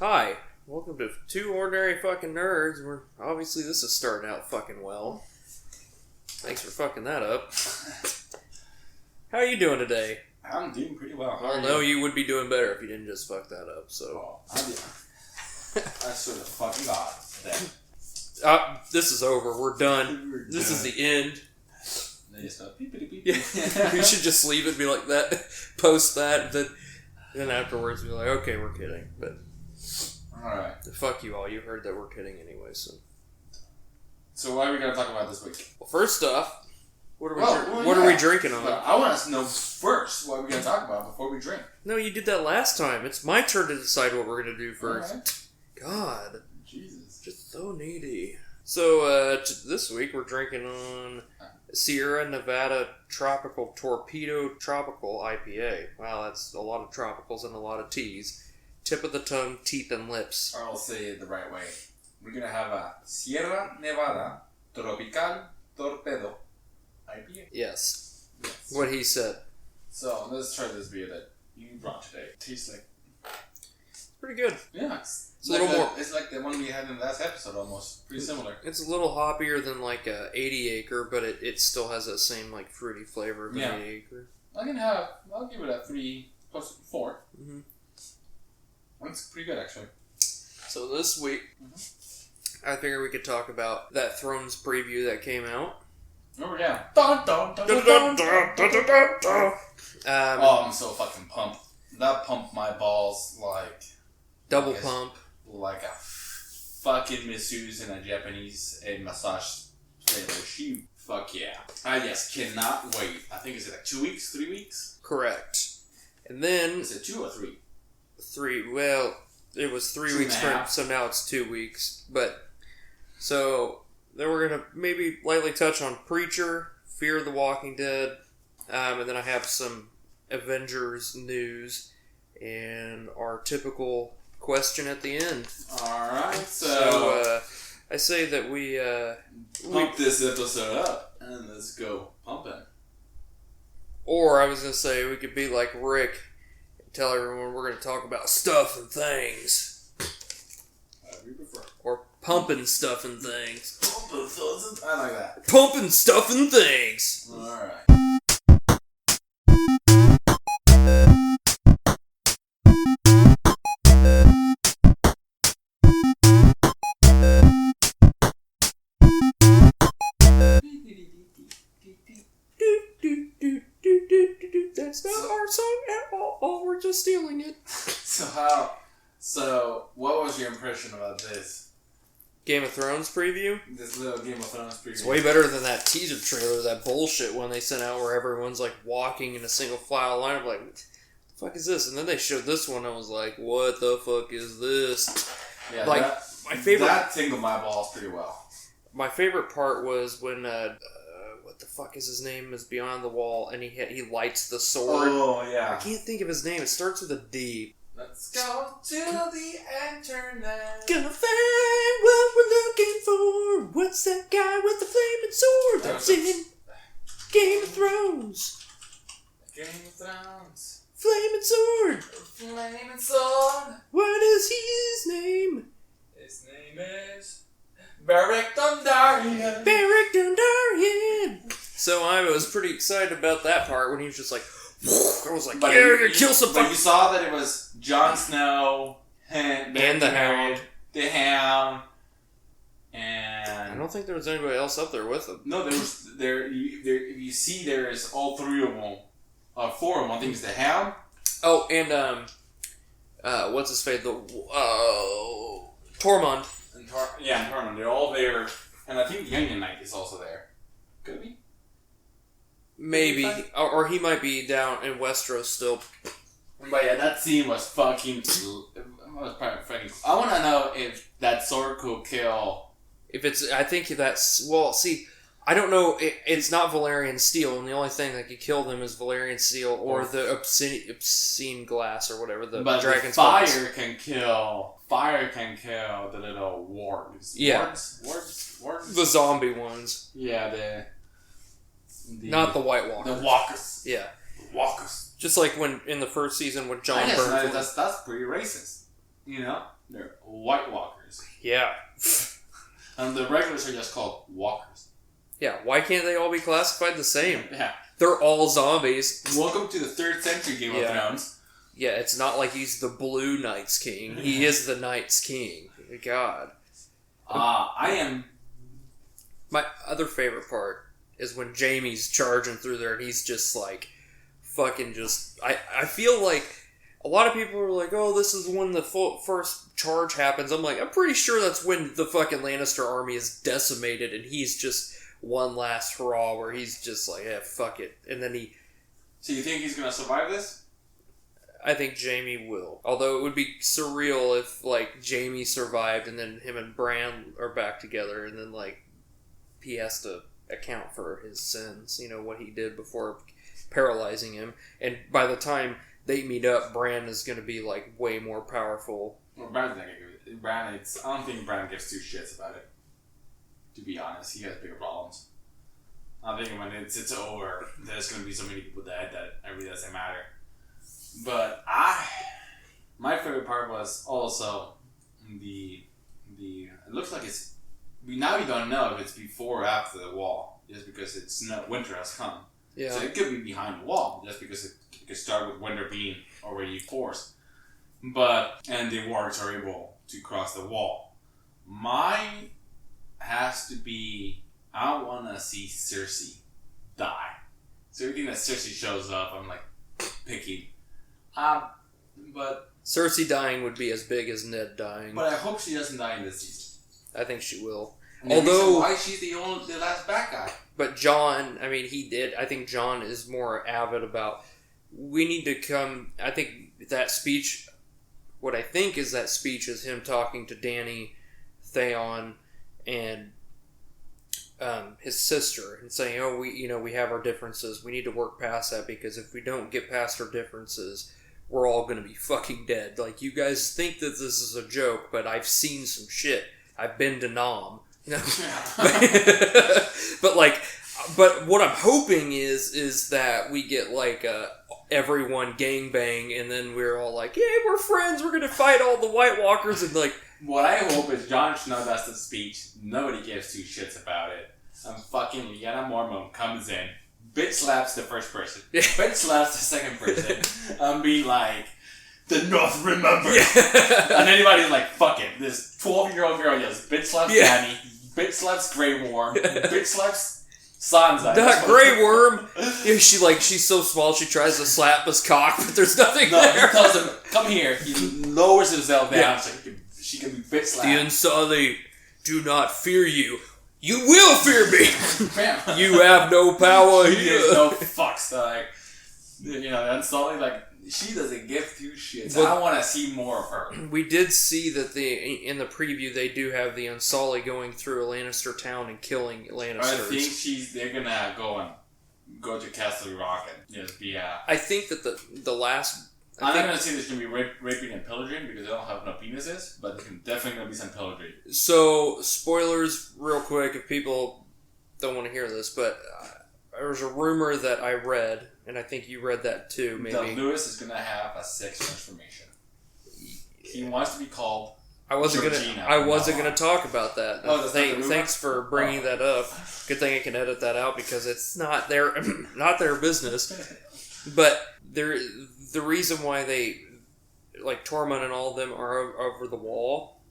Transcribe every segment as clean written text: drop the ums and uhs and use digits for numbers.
Hi, welcome to Two Ordinary Fucking Nerds. Obviously this is starting out fucking well. Thanks for fucking that up. How are you doing today? I'm doing pretty well. Well, no, you would be doing better if you didn't just fuck that up, so... Oh, I did. I swear to fucking God. This is over. We're done. This is the end. They just go beep, beep, beep. Yeah. We should just leave it and be like that. Post that, then afterwards be like, okay, we're kidding. But... Alright. Fuck you all. You heard that we're kidding anyway, so... So what are we going to talk about this week? Well, first off, what are we drinking on? But I want to know first what we're going to talk about before we drink. No, you did that last time. It's my turn to decide what we're going to do first. Right. God. Jesus. Just so needy. So, this week we're drinking on Sierra Nevada Tropical Torpedo Tropical IPA. Wow, that's a lot of tropicals and a lot of T's. Tip of the tongue, teeth, and lips. I'll say it the right way. We're going to have a Sierra Nevada Tropical Torpedo IPA. Yes. Yes. What he said. So, let's try this beer that you brought today. Tastes like... Pretty good. Yeah, it's a little more... It's like the one we had in the last episode almost. Pretty similar. It's a little hoppier than like a 80 acre, but it still has that same like fruity flavor of an 80 acre. I'll give it a 3 plus 4. Mm-hmm. That's pretty good, actually. So this week, I figured we could talk about that Thrones preview that came out. Oh, yeah. Dun, dun, dun, dun, dun, dun, dun, dun, dun. I'm so fucking pumped. That pumped my balls like... Double pump. Like a fucking masseuse in a Japanese massage trailer. She... Fuck yeah. I just cannot wait. I think it's like 2 weeks? 3 weeks? Correct. And then... Is it 2 or 3? 3. Well, it was 3 weeks for, so now it's 2 weeks. But, so, then we're going to maybe lightly touch on Preacher, Fear the Walking Dead, and then I have some Avengers news, and our typical question at the end. Alright, so I say that we... pump this episode up, and let's go pumping. Or I was going to say, we could be like Rick, tell everyone we're going to talk about stuff and things. We prefer. Or pumping stuff and things. Pumping stuff. I like that. Pumping stuff and things. Alright. That's not our song at all. We're just stealing it. So what was your impression about this? Game of Thrones preview? This little Game of Thrones preview. It's way better than that teaser trailer, that bullshit one they sent out where everyone's like walking in a single file line. I'm like, what the fuck is this? And then they showed this one and I was like, what the fuck is this? Yeah, like, my favorite... That tingled my balls pretty well. My favorite part was when, what the fuck is his name, is beyond the wall and he lights the sword. Oh, yeah. I can't think of his name. It starts with a D. Let's go to the internet. Gonna find what we're looking for. What's that guy with the flaming sword that's in Game of Thrones? Game of Thrones. Flaming sword. Flaming sword. What is his name? His name is Beric Dondarrion. Beric Dondarrion. So I was pretty excited about that part when he was just like, I was like, kill some. But you saw that it was Jon Snow and the Hound. The Hound. And I don't think there was anybody else up there with him. No, there. You see, there is all 3 of them, 4 of them. I think it's the Hound. Oh, and what's his face? Tormund. And Tormund. They're all there, and I think the Onion Knight is also there. Could it be? Maybe, or he might be down in Westeros still. But yeah, that scene was fucking. I want to know if that sword could kill. If it's, I think that's, well, see, I don't know. It's not Valyrian steel, and the only thing that could kill them is Valyrian steel or the obscene glass or whatever the dragon's fire can kill. Fire can kill the little wargs. Yeah, wargs. The zombie ones. Yeah, not the White Walkers. The walkers. Yeah. Walkers. Just like when in the first season when Jon Burned. Burned. That's pretty racist. You know, White Walkers. Yeah. And the regulars are just called walkers. Yeah, why can't they all be classified the same? Yeah. They're all zombies. Welcome to the 3rd century Game of Thrones. Yeah, it's not like he's the Blue Night's King. He is the Night's King. God. My other favorite part is when Jaime's charging through there and he's just like, fucking just... I feel like a lot of people are like, oh, this is when the first charge happens. I'm like, I'm pretty sure that's when the fucking Lannister army is decimated and he's just one last hurrah where he's just like, yeah, fuck it. And then he... So you think he's going to survive this? I think Jaime will. Although it would be surreal if, like, Jaime survived and then him and Bran are back together and then, like, he has to account for his sins, you know, what he did before paralyzing him. And by the time they meet up, Bran is going to be, like, way more powerful. Well, Bran's not going to give it. I don't think Bran gives 2 shits about it. To be honest, he has bigger problems. I think when it's over, there's going to be so many people dead that it really doesn't matter. But my favorite part was also the it looks like it's, now you don't know if it's before or after the wall, just because winter has come. Yeah. So it could be behind the wall, just because it could start with winter being already forced. And the wargs are able to cross the wall. Mine has to be, I want to see Cersei die. So everything that Cersei shows up, I'm like, picking. But Cersei dying would be as big as Ned dying. But I hope she doesn't die in this season. I think she will. And although why she's the last bad guy. But Jon, I mean, he did. I think Jon is more avid about. We need to come. I think that speech. What I think is that speech is him talking to Dany, Theon, and his sister, and saying, "Oh, we have our differences. We need to work past that because if we don't get past our differences, we're all going to be fucking dead. Like, you guys think that this is a joke, but I've seen some shit. I've been to Nam." You know? But what I'm hoping is that we get like everyone gangbang, and then we're all like, "Yeah, we're friends. We're gonna fight all the White Walkers," and like. What I hope is Jon Snow does the speech. Nobody gives 2 shits about it. And fucking Lyanna Mormont comes in, bitch slaps the first person, bitch slaps the second person, and be like, "The North remembers." Yeah. And anybody's like, "Fuck it." This 12-year-old girl yells, "Bitch slaps Dany," bitch slaps Grey Worm, bitch slaps Sansa. That Grey Worm, she's so small she tries to slap his cock, but there's nothing there. He tells him, "Come here." He lowers himself down so she can be bitch slapped. The Unsullied do not fear you. You will fear me. You have no power here. There's no fucks. Like, the Unsullied, like, she doesn't give 2 shits. But I want to see more of her. We did see that in the preview they do have the Unsullied going through a Lannister town and killing Lannisters. I think they're gonna go to Castle Rock and just be. I think that the last. I'm not gonna say there's gonna be raping and pillaging because they don't have no penises, but there's definitely gonna be some pillaging. So, spoilers, real quick, if people don't want to hear this, but there was a rumor that I read, and I think you read that too. Maybe that Lewis is gonna have a sex transformation. He wants to be called. I wasn't gonna talk about that. Thanks for bringing that up. Good thing I can edit that out because it's not their business. But the reason why they, like Tormund and all of them are over the wall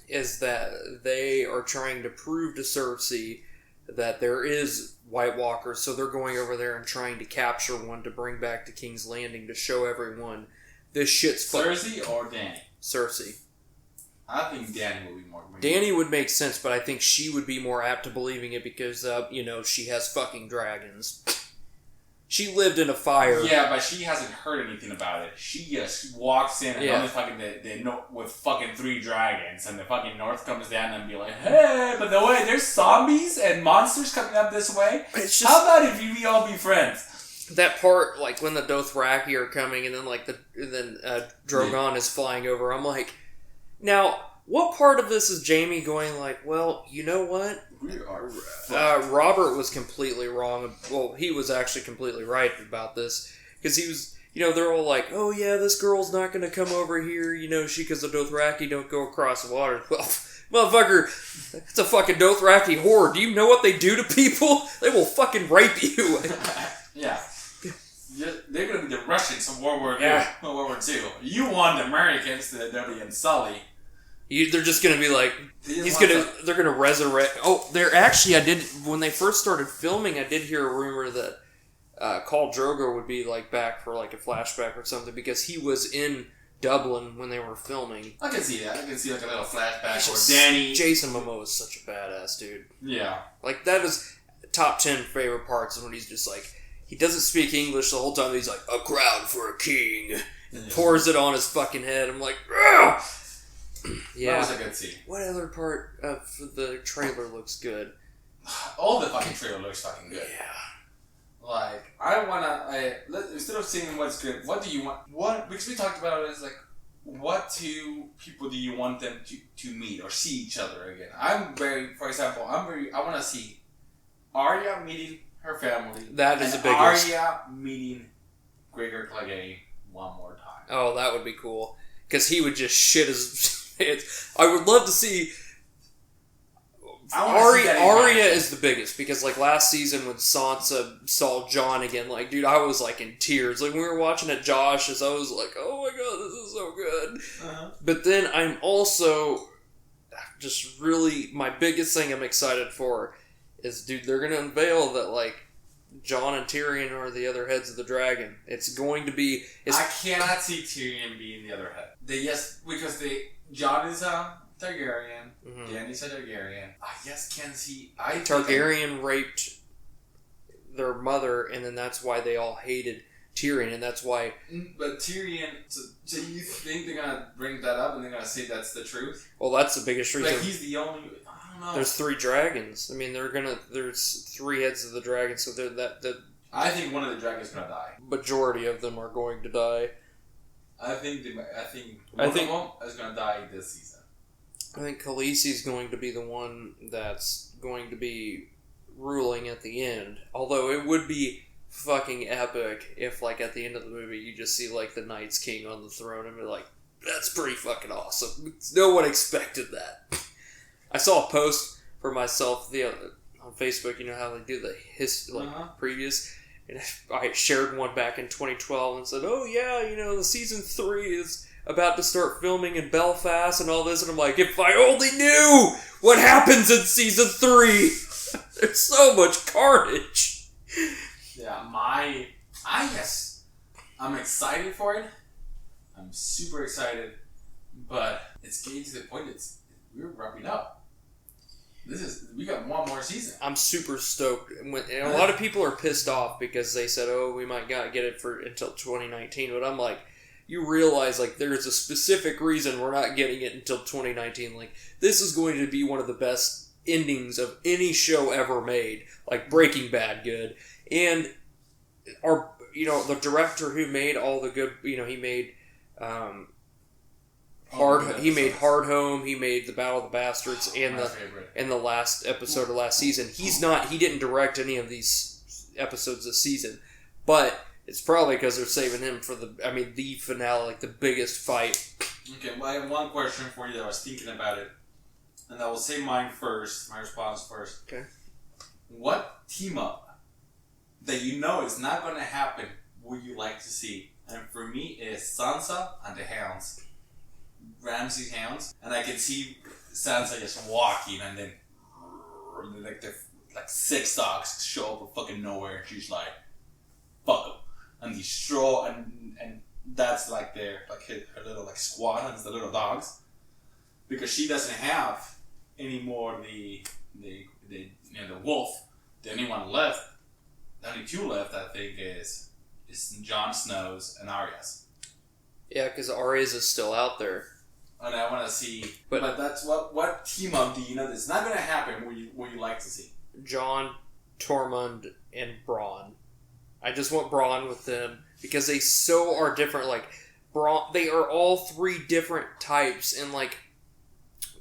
is that they are trying to prove to Cersei that there is White Walkers, so they're going over there and trying to capture one to bring back to King's Landing to show everyone this shit's Cersei or Dany? Cersei. I think Dany will be more. Dany would make sense, but I think she would be more apt to believing it because, she has fucking dragons. She lived in a fire. Yeah, but she hasn't heard anything about it. She just walks in and only fucking with fucking 3 dragons, and the fucking North comes down and be like, "Hey, by the way, there's zombies and monsters coming up this way. How about if we all be friends?" That part, like when the Dothraki are coming, and then Drogon is flying over. I'm like, now. What part of this is Jaime going like, well, you know what? Robert was completely wrong. Well, he was actually completely right about this. Because they're all like, oh yeah, this girl's not gonna come over here, because the Dothraki don't go across the water. Well, motherfucker, it's a fucking Dothraki horde. Do you know what they do to people? They will fucking rape you. Yeah. They're gonna be the Russians from World War II. You want the Americans, the Dirty and Sully. They're just gonna be like, they're gonna resurrect. Oh, when they first started filming, I did hear a rumor that Khal Drogo would be like back for like a flashback or something because he was in Dublin when they were filming. I can see that. I can see like a little flashback or Danny. Jason Momoa is such a badass dude. Yeah. Like that is top 10 favorite parts is when he's just like, he doesn't speak English the whole time. He's like, a crown for a king. And pours it on his fucking head. I'm like, ugh! Yeah. That was a good scene. What other part of the trailer looks good? All the fucking trailer looks fucking good. Yeah. Like, instead of saying what's good, what do you want? Because we talked about it as like, what two people do you want them to meet or see each other again? I want to see Arya meeting her family. That is the biggest. Arya meeting Gregor Clegane one more time. Oh, that would be cool. Because he would just shit his pants. I would love to see... Arya is the biggest, because like last season when Sansa saw Jon again, like, dude, I was like in tears. Like when we were watching at Josh's, I was like, oh my god, this is so good. Uh-huh. But then I'm also just really, my biggest thing I'm excited for is, dude, they're going to unveil that like Jon and Tyrion are the other heads of the dragon. It's going to be... I cannot see Tyrion being the other head. Jon is a Targaryen. Mm-hmm. Dany's a Targaryen. I just can't see... Targaryen raped their mother, and then that's why they all hated Tyrion, and that's why... But Tyrion... So you think they're going to bring that up, and they're going to say that's the truth? Well, that's the biggest reason. Like, he's the only... I don't know. There's 3 dragons. I mean, there's 3 heads of the dragon, so I think one of the dragons is going to die. Majority of them are going to die. I think one of them is going to die this season. I think Khaleesi's going to be the one that's going to be ruling at the end. Although it would be fucking epic if, like, at the end of the movie you just see, like, the Night's King on the throne and be like, that's pretty fucking awesome. No one expected that. I saw a post for myself on Facebook, you know how they do the previews? And I shared one back in 2012 and said, oh yeah, the season 3 is about to start filming in Belfast and all this, and I'm like, if I only knew what happens in season 3! There's so much carnage. Yeah, I'm excited for it. I'm super excited, but it's getting to the point we're wrapping up. We got one more season. I'm super stoked. And a lot of people are pissed off because they said, oh, we might not get it until 2019, but I'm like, you realize, like, there's a specific reason we're not getting it until 2019. Like, this is going to be one of the best endings of any show ever made. Like, Breaking Bad good. And, the director who made all the good, he made, Hard Home, he made The Battle of the Bastards, and the last episode of last season. He didn't direct any of these episodes this season. But... it's probably because they're saving him for the finale, like the biggest fight. Okay, well, I have one question for you that I was thinking about it. And I will say my response first. Okay. What team up that you know is not going to happen would you like to see? And for me, it's Sansa and the Hounds. Ramsay's Hounds. And I can see Sansa just walking and then like 6 dogs show up from fucking nowhere and she's like, fuck them. And destroy, and that's like her little like squad, and it's the little dogs, because she doesn't have anymore the wolf. The only one left, the only 2 left, I think, is Jon Snow's and Arya's. Yeah, because Arya's is still out there. And I want to see, but that's what team up do you know that's not going to happen? Would you like to see? Jon, Tormund, and Bronn. I just want Bronn with them because they so are different. Like, Bronn, they are all 3 different types, and like,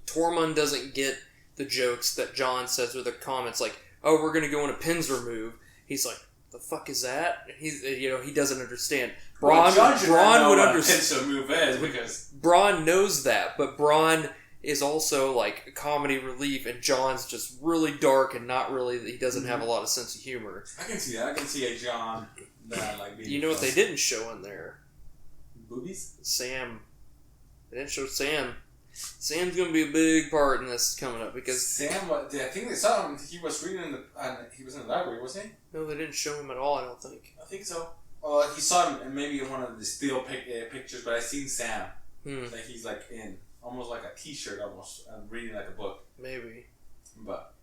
Tormund doesn't get the jokes that Jon says or the comments like, "Oh, we're gonna go on a Pinsir move." He's like, "The fuck is that?" He doesn't understand. Braun would understand. Pincer move is because Braun knows that, but Braun is also like a comedy relief, and John's just really dark and not really. He doesn't have a lot of sense of humor. I can see that. I can see a John that like being. You know what they didn't show in there? Boobies? Sam. They didn't show Sam. Sam's going to be a big part in this coming up because Sam. I think they saw him. He was reading in the. He was in the library, wasn't he? No, they didn't show him at all. I don't think. I think so. He saw him in maybe in one of the still pictures, but I seen Sam. Like he's like in almost like a T-shirt, almost reading like a book. Maybe. But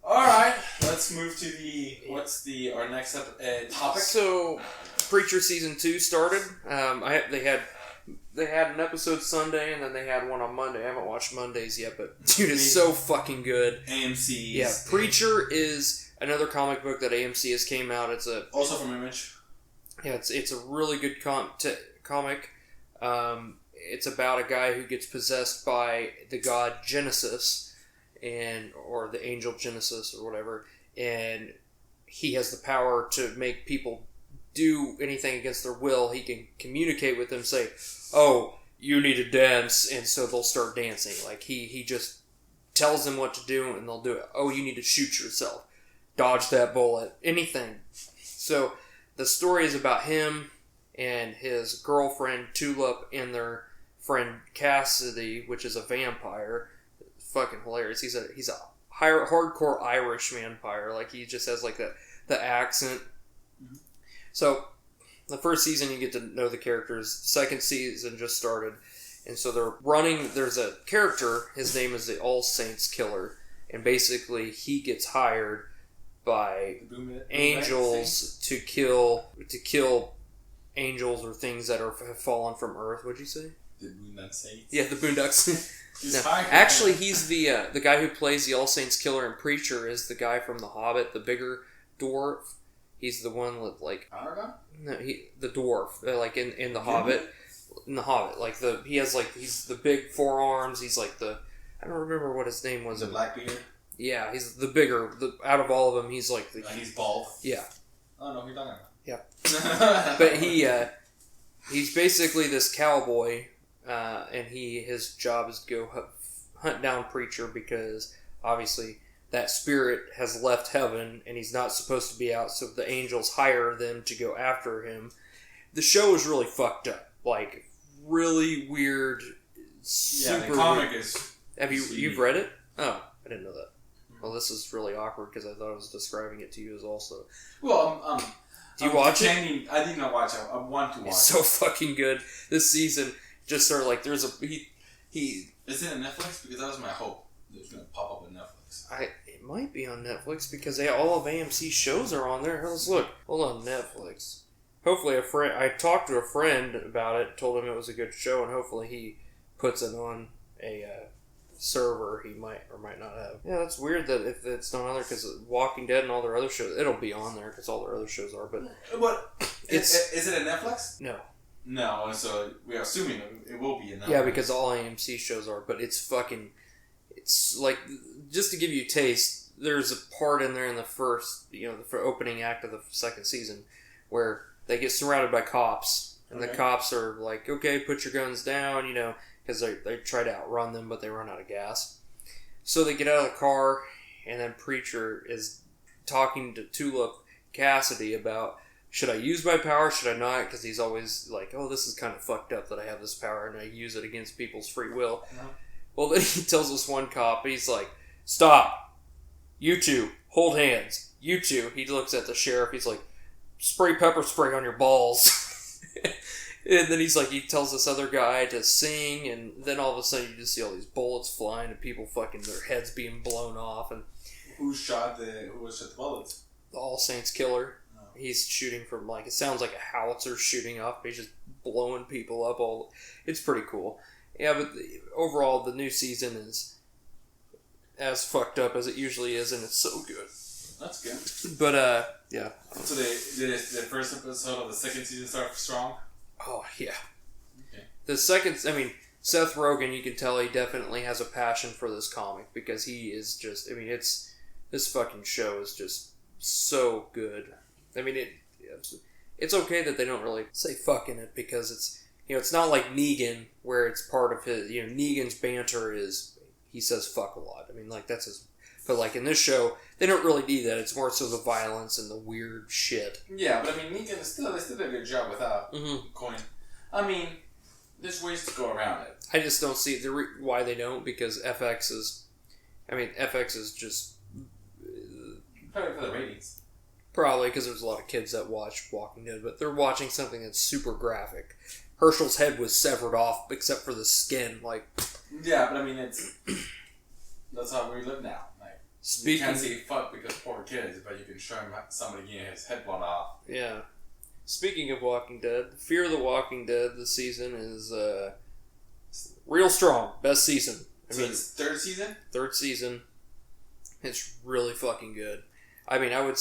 all right, let's move to what's our next topic. So, Preacher season 2 started. They had an episode Sunday and then they had one on Monday. I haven't watched Mondays yet, but dude, it's so fucking good. AMC. Yeah, Preacher is another comic book that AMC has came out. It's also from Image. Yeah, it's a really good comic. It's about a guy who gets possessed by the god Genesis, or the angel Genesis or whatever, and he has the power to make people do anything against their will. He can communicate with them, say, "Oh, you need to dance," and so they'll start dancing. Like he just tells them what to do, and they'll do it. "Oh, you need to shoot yourself, dodge that bullet," anything. So the story is about him and his girlfriend Tulip and their friend Cassidy, which is a vampire. Fucking hilarious. He's a hardcore Irish vampire. Like he just has like the accent. Mm-hmm. So the first season you get to know the characters. Second season just started, and so they're running. There's a character. His name is the All Saints Killer, and basically he gets hired by angels to kill angels or things that have fallen from Earth. What'd you say? The Boondock Saints. Yeah, the Boondock Saints. No, actually, he's the guy who plays the All Saints Killer and Preacher is the guy from The Hobbit, the bigger dwarf. He's the one with like Aragorn? No, the dwarf, like in the Hobbit. In the Hobbit, like he's the big forearms. He's like I don't remember what his name was. The Blackbeard. Yeah, he's the bigger. Out of all of them, he's like the. He's bald. Yeah. Oh no, you're talking about. Yeah. But he's basically this cowboy, and his job is to go hunt down Preacher because obviously that spirit has left heaven and he's not supposed to be out. So the angels hire them to go after him. The show is really fucked up, like really weird. Super the comic weird. Is. Have you've read it? Oh, I didn't know that. Well, this is really awkward because I thought I was describing it to you as also. Well, do you watch it? I did not watch it. I want to watch it. It's so fucking good. This season just started like there's he. Is it on Netflix? Because that was my hope. It's going to pop up on Netflix. It might be on Netflix because all of AMC shows are on there. Let's look. Hold on, Netflix. Hopefully I talked to a friend about it, told him it was a good show, and hopefully he puts it on a server he might or might not have. Yeah, that's weird that if it's not on there because Walking Dead and all their other shows, it'll be on there because all their other shows are. But is it a Netflix? No. No, so we're assuming it will be a Netflix. Yeah, because all AMC shows are, but it's like, just to give you a taste, there's a part in there in the first, the opening act of the second season where they get surrounded by cops, and the cops are like, okay, put your guns down, because they try to outrun them, but they run out of gas. So they get out of the car, and then Preacher is talking to Tulip Cassidy about, should I use my power, should I not? Because he's always like, oh, this is kind of fucked up that I have this power and I use it against people's free will. Yeah. Well, then he tells this one cop, he's like, stop. You two, hold hands. You two. He looks at the sheriff, he's like, spray pepper spray on your balls. And then he tells this other guy to sing, and then all of a sudden you just see all these bullets flying and people fucking, their heads being blown off. And who was shot the bullets? The All Saints Killer. He's shooting from, it sounds like a howitzer shooting up. He's just blowing people up. It's pretty cool. Yeah, but overall, the new season is as fucked up as it usually is, and it's so good. That's good. But, yeah. So the first episode of the second season start strong? Oh, yeah. Okay. The second, Seth Rogen, you can tell he definitely has a passion for this comic, because he is just, this fucking show is just so good. It it's okay that they don't really say fuck in it because it's, it's not like Negan where it's part of his, Negan's banter is, he says fuck a lot. I mean, like, that's his, but like in this show, they don't really need that. It's more so the violence and the weird shit. Yeah, but I mean, Negan they still did a good job without coin. I mean, there's ways to go around it. I just don't see why they don't, because FX is just... Probably for the ratings. Probably because there's a lot of kids that watch Walking Dead, but they're watching something that's super graphic. Herschel's head was severed off except for the skin, like... Yeah, but I mean, that's how we live now. Like, you can't say fuck because poor kids, but you can show him somebody getting his head blown off. Yeah. Speaking of Walking Dead, Fear the Walking Dead this season is real strong. Best season. So it's third season? Third season. It's really fucking good. I mean, I would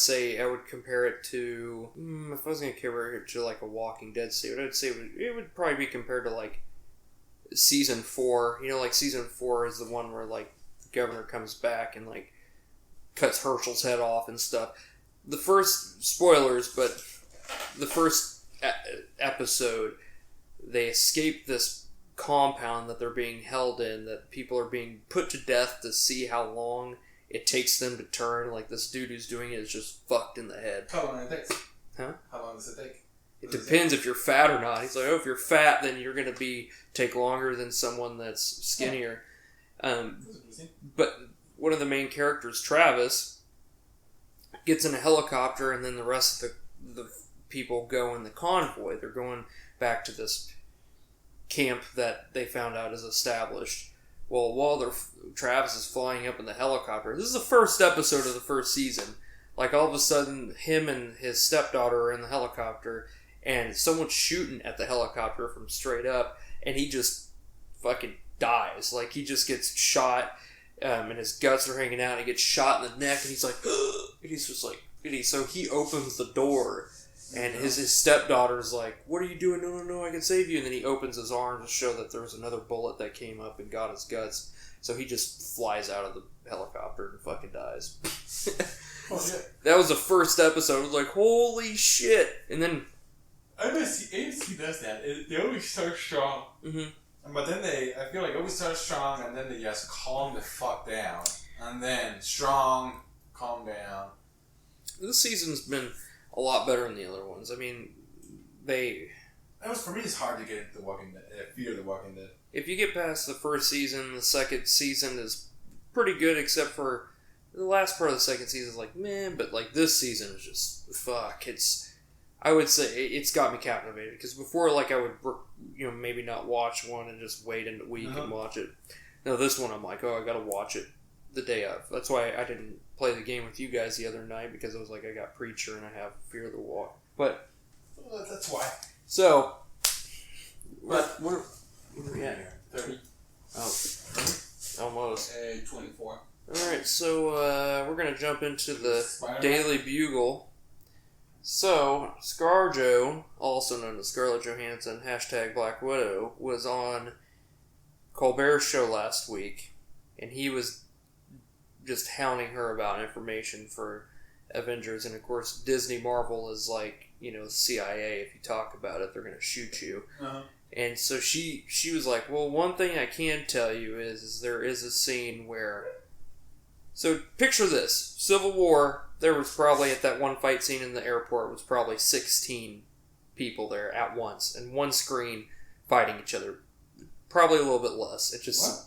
compare it to, if I was going to compare it to like a Walking Dead series, I'd say it would probably be compared to like season 4. Like season 4 is the one where like the governor comes back and like cuts Herschel's head off and stuff. The first, spoilers, but the first episode, they escape this compound that they're being held in, that people are being put to death to see how long it takes them to turn. Like, this dude who's doing it is just fucked in the head. How long does it take? Huh? How long does it take? It depends if you're fat or not. He's like, if you're fat, then you're going to take longer than someone that's skinnier. But one of the main characters, Travis, gets in a helicopter, and then the rest of the people go in the convoy. They're going back to this camp that they found out is established. Well, while Travis is flying up in the helicopter, this is the first episode of the first season. Like, all of a sudden, him and his stepdaughter are in the helicopter, and someone's shooting at the helicopter from straight up, and he just fucking dies. Like, he just gets shot, and his guts are hanging out, and he gets shot in the neck, and he's like, and he's just like, so he opens the door, and his stepdaughter's like, what are you doing? No, I can save you. And then he opens his arms to show that there was another bullet that came up and got his guts. So he just flies out of the helicopter and fucking dies. That was the first episode. It was like, holy shit. And then... AMC does that. They always start strong. Mm-hmm. But then I feel like always start strong, and then they just calm the fuck down. And then strong, calm down. This season's been a lot better than the other ones. I mean, for me, it's hard to get into Fear the Walking Dead. If you get past the first season, the second season is pretty good, except for the last part of the second season is like, man, but like this season is just, fuck, I would say it's got me captivated, because before, like, I would, maybe not watch one and just wait in a week and watch it. Now this one, I'm like, I gotta watch it the day of. That's why I didn't play the game with you guys the other night, because I was like, I got Preacher and I have Fear the Walk. But that's why. So, but what are we at here? 30. Oh, almost. 24. All right, so we're gonna jump into the Spider-Man. Daily Bugle. So, ScarJo, also known as Scarlett Johansson, #Black Widow, was on Colbert's show last week, and he was just hounding her about information for Avengers. And of course, Disney Marvel is like, CIA. If you talk about it, they're going to shoot you. And so she was like, well, one thing I can tell you is there is a scene where... So picture this. Civil War, there was probably, at that one fight scene in the airport, was probably 16 people there at once, and one screen fighting each other. Probably a little bit less. It just... What?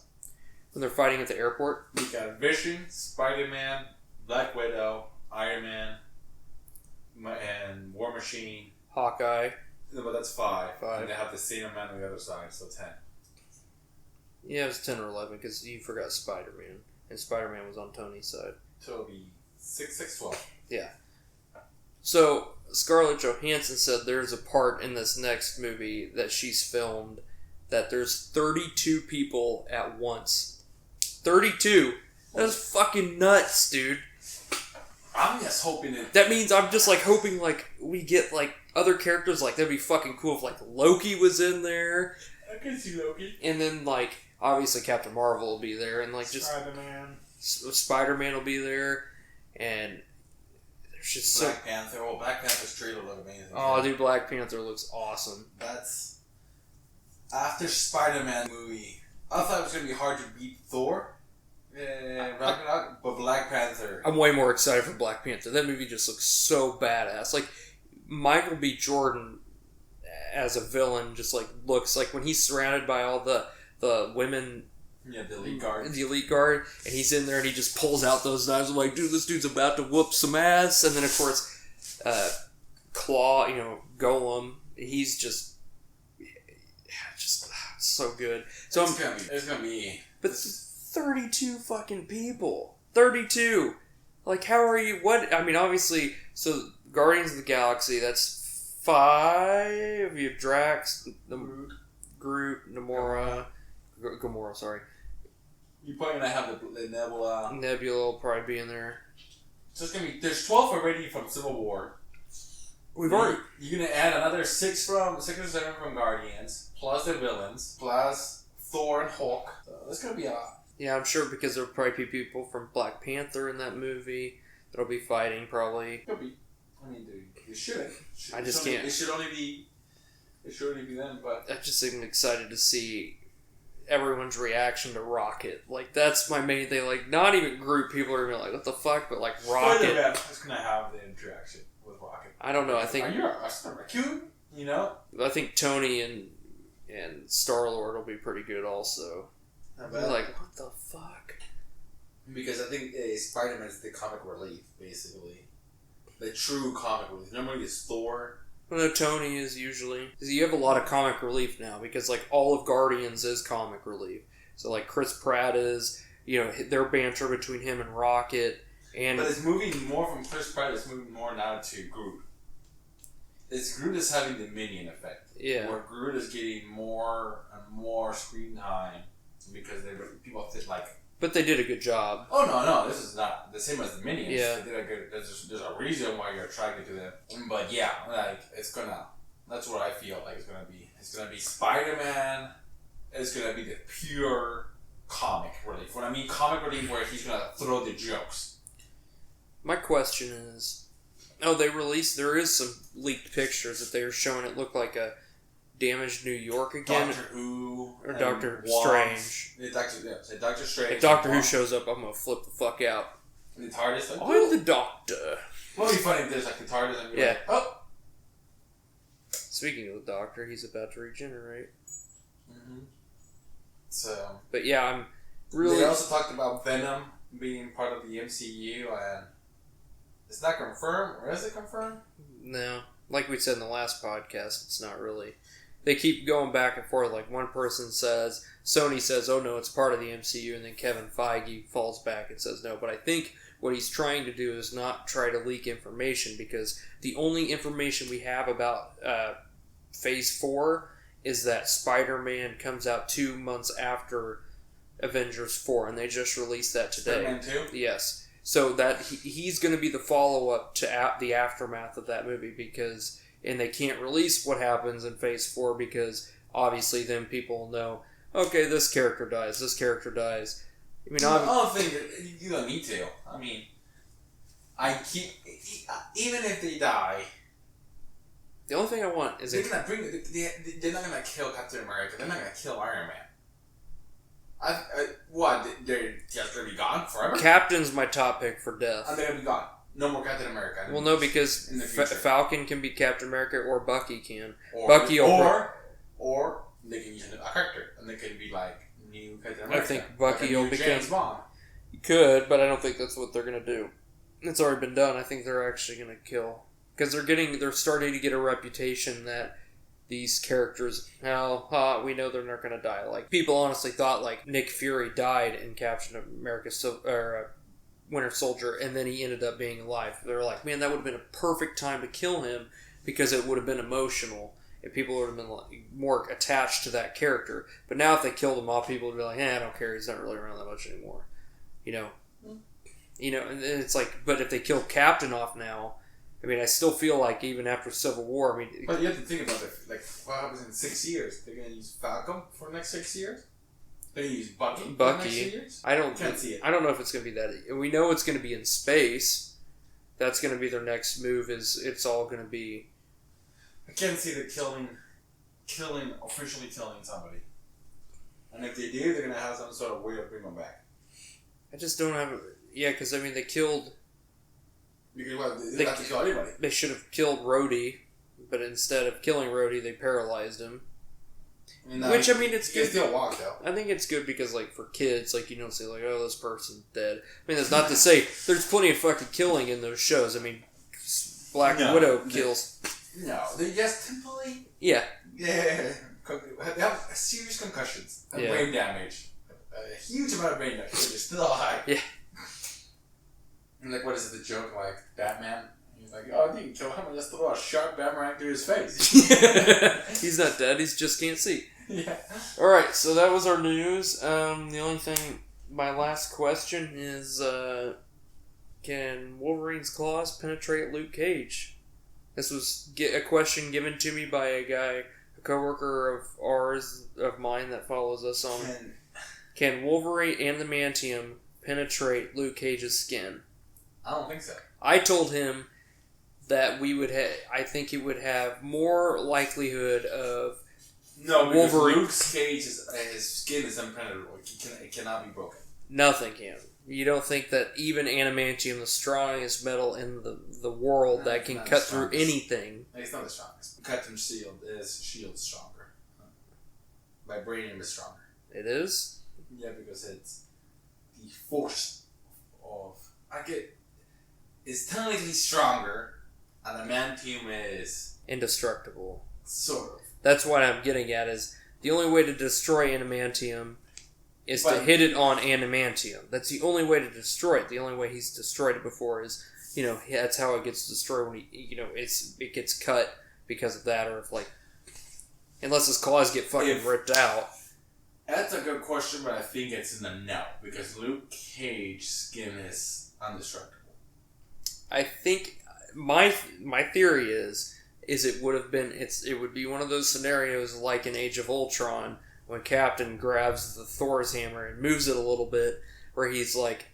When they're fighting at the airport. You got Vision, Spider-Man, Black Widow, Iron Man, and War Machine. Hawkeye. No, but that's 5. 5. And they have the same amount on the other side, so 10. Yeah, it was 10 or 11, because you forgot Spider-Man. And Spider-Man was on Tony's side. So it'll be 6, 12. Yeah. So, Scarlett Johansson said there's a part in this next movie that she's filmed that there's 32 people at once. 32! That's fucking nuts, dude. I'm just hoping that means I'm just like hoping like we get like other characters. Like, that'd be fucking cool if like Loki was in there. I can see Loki. And then like obviously Captain Marvel will be there, and like just Spider-Man. Spider-Man will be there, and It's just Black Panther. Oh, Black Panther's trailer looked amazing. Oh, dude, Black Panther looks awesome. That's after Spider-Man movie. I thought it was gonna be hard to beat Thor, Ragnarok, but Black Panther. I'm way more excited for Black Panther. That movie just looks so badass. Like Michael B. Jordan as a villain just like looks like when he's surrounded by all the women. Yeah, the elite guard. The elite guard, and he's in there and he just pulls out those knives. I'm like, dude, this dude's about to whoop some ass. And then of course, Claw, Golem, he's just so good. So it's gonna be. But 32 fucking people. 32. Like, how are you? What? I mean, obviously, so Guardians of the Galaxy. That's 5. You have Drax, Groot, Gamora. Sorry. You're probably gonna have the Nebula. Nebula will probably be in there. So it's gonna be. There's 12 already from Civil War. We've already. You're gonna add another 6 or 7 from Guardians, plus the villains, plus Thor and Hulk. So that's gonna be a. Yeah, I'm sure because there'll probably be people from Black Panther in that movie that'll be fighting probably. Could be. I mean, it shouldn't. I just can't. It should only be them, but I just am excited to see everyone's reaction to Rocket. Like, that's my main thing. Like, not even Groot, people are gonna be like, what the fuck? But like Rocket. Who's gonna have the interaction with Rocket? I don't know. I think. Are you a raccoon? I think Tony and Star-Lord will be pretty good also. They're like, what the fuck? Because I think Spider-Man is the comic relief, basically. The true comic relief. Normally it's Thor. Well, no, Tony is usually. You have a lot of comic relief now because, like, all of Guardians is comic relief. So, like, Chris Pratt is, their banter between him and Rocket. But it's moving more from Chris Pratt, it's moving more now to Groot. Groot is having the minion effect. Yeah. Where Groot is getting more and more screen time because people think like. But they did a good job. Oh no! This is not the same as the Minions. Yeah. They did a good. There's a reason why you're attracted to them. But yeah, like it's gonna. That's what I feel like it's gonna be. It's gonna be Spider-Man. It's gonna be the pure comic relief. When I mean comic relief, where he's gonna throw the jokes. My question is, there is some leaked pictures that they were showing. It looked like a damaged New York again. Doctor Who. Or Doctor Strange. Doctor Strange. If Doctor Who shows up, I'm going to flip the fuck out. And the TARDIS like, I'm the Doctor. What would be funny if there's like the TARDIS and you're like, oh! Speaking of the Doctor, he's about to regenerate. Mm-hmm. So. But yeah, I'm really... They also talked about Venom being part of the MCU and it's not confirmed, or is it confirmed? No. Like we said in the last podcast, it's not really. They keep going back and forth. Like one person says, Sony says, oh no, it's part of the MCU, and then Kevin Feige falls back and says no. But I think what he's trying to do is not try to leak information, because the only information we have about Phase 4 is that Spider-Man comes out 2 months after Avengers 4, and they just released that today. Spider-Man 2? Yes. So that he's going to be the follow-up to the aftermath of that movie, because... And they can't release what happens in Phase 4 because obviously then people will know, okay, this character dies. I mean, I don't think you don't need to. I mean, even if they die, the only thing I want is they're not gonna kill Captain America. They're not gonna kill Iron Man. They're just gonna be gone forever? Captain's my top pick for death. And they're gonna be gone. No more Captain America. Well, no, because Falcon can be Captain America, or Bucky can. Or they can use a character, and they can be like new Captain America. I think Bucky will become James Bond. You could, but I don't think that's what they're gonna do. It's already been done. I think they're actually gonna kill, because they're starting to get a reputation that these characters, we know they're not gonna die. Like people honestly thought like Nick Fury died in Captain America, Winter Soldier, and then he ended up being alive. They were like, man, that would have been a perfect time to kill him, because it would have been emotional and people would have been like more attached to that character. But now if they killed him off, people would be like, I don't care, he's not really around that much anymore. And it's like, but if they kill Captain off now, I mean, I still feel like even after Civil War, but you have to think about it. Like, what happens in 6 years? They're going to use Falcon for the next 6 years? They use Bucky. For the next 2 years? Can't see it. I don't know if it's going to be that. We know it's going to be in space. that's going to be their next move. Is it's all going to be. I can't see the officially killing somebody. And if they do, they're gonna have some sort of way to bring them back. I just don't have. Yeah, because I mean, they killed. Because they have to kill anybody. They should have killed Rhodey, but instead of killing Rhodey, they paralyzed him. Which, I mean, it's good. He still walk, though. I think it's good because, like, for kids, like, you don't say, like, oh, this person's dead. I mean, that's not to say there's plenty of fucking killing in those shows. I mean, Black Widow kills. No, they just simply... Yeah. Yeah. They have serious concussions and brain damage. A huge amount of brain damage, but they're still alive. Yeah. And, like, what is it, the joke, like, Batman? He's like, oh, I didn't kill him, I just threw a sharp boomerang to his face. He's not dead, he just can't see. Yeah. Alright, so that was our news. The only thing, my last question is, can Wolverine's claws penetrate Luke Cage? This was a question given to me by a guy, a coworker of mine that follows us on. Can Wolverine and the Mantium penetrate Luke Cage's skin? I don't think so. I told him that we would I think it would have more likelihood of Wolverine. Luke Cage's his skin is impenetrable. It cannot be broken. Nothing can. You don't think that even adamantium, the strongest metal in the world that can cut through anything... It's not the strongest. Cutting shield stronger. Vibranium is stronger. It is? Yeah, because it's the force of... It's technically stronger, and adamantium is... indestructible. Sort of. That's what I'm getting at, is the only way to destroy adamantium is to hit it on adamantium. That's the only way to destroy it. The only way he's destroyed it before is, that's how it gets destroyed when it gets cut because of that, or if, like, unless his claws get fucking ripped out. That's a good question, but I think it's in the no, because Luke Cage's skin is indestructible. I think my theory is it would be one of those scenarios like in Age of Ultron when Captain grabs the Thor's hammer and moves it a little bit, where he's like,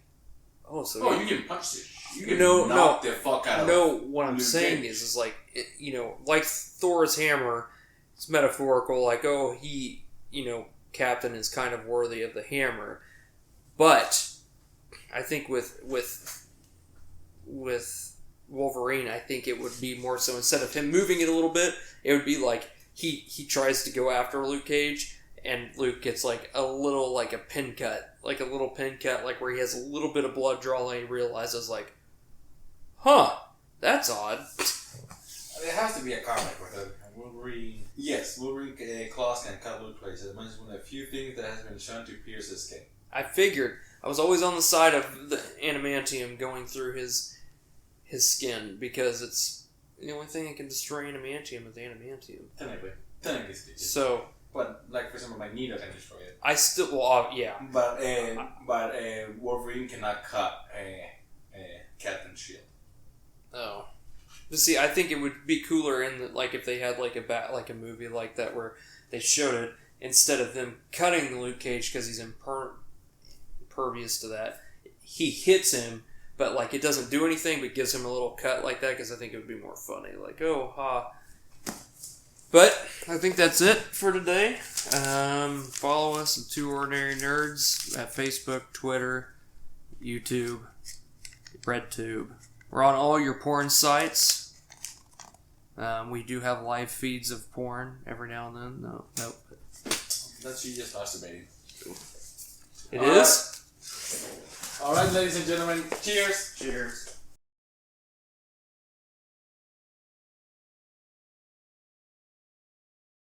you can punch it. You can knock the fuck out of it. No, what I'm saying is like, like Thor's hammer, it's metaphorical, like, Captain is kind of worthy of the hammer. But I think with Wolverine, I think it would be more so, instead of him moving it a little bit, it would be like he tries to go after Luke Cage, and Luke gets like a little, like a pin cut, like where he has a little bit of blood draw, and he realizes like, that's odd. It has to be a comic with a Wolverine. Yes, Wolverine claws can cut Luke Cage. It's one of the few things that has been shown to pierce his skin. I figured. I was always on the side of the adamantium going through his skin, because it's the only thing that can destroy adamantium is adamantium. Technically speaking. So, but like for example, Magneto can destroy it. I still, yeah. But Wolverine cannot cut Captain's shield. Oh, but see, I think it would be cooler if they had like a movie like that where they showed it, instead of them cutting Luke Cage because he's impervious to that, he hits him. But, like, it doesn't do anything, but gives him a little cut like that, because I think it would be more funny. Like, oh, ha. But, I think that's it for today. Follow us at Two Ordinary Nerds at Facebook, Twitter, YouTube, RedTube. We're on all your porn sites. We do have live feeds of porn every now and then. Nope. That's you just masturbating. It is? Alright, ladies and gentlemen, cheers! Cheers.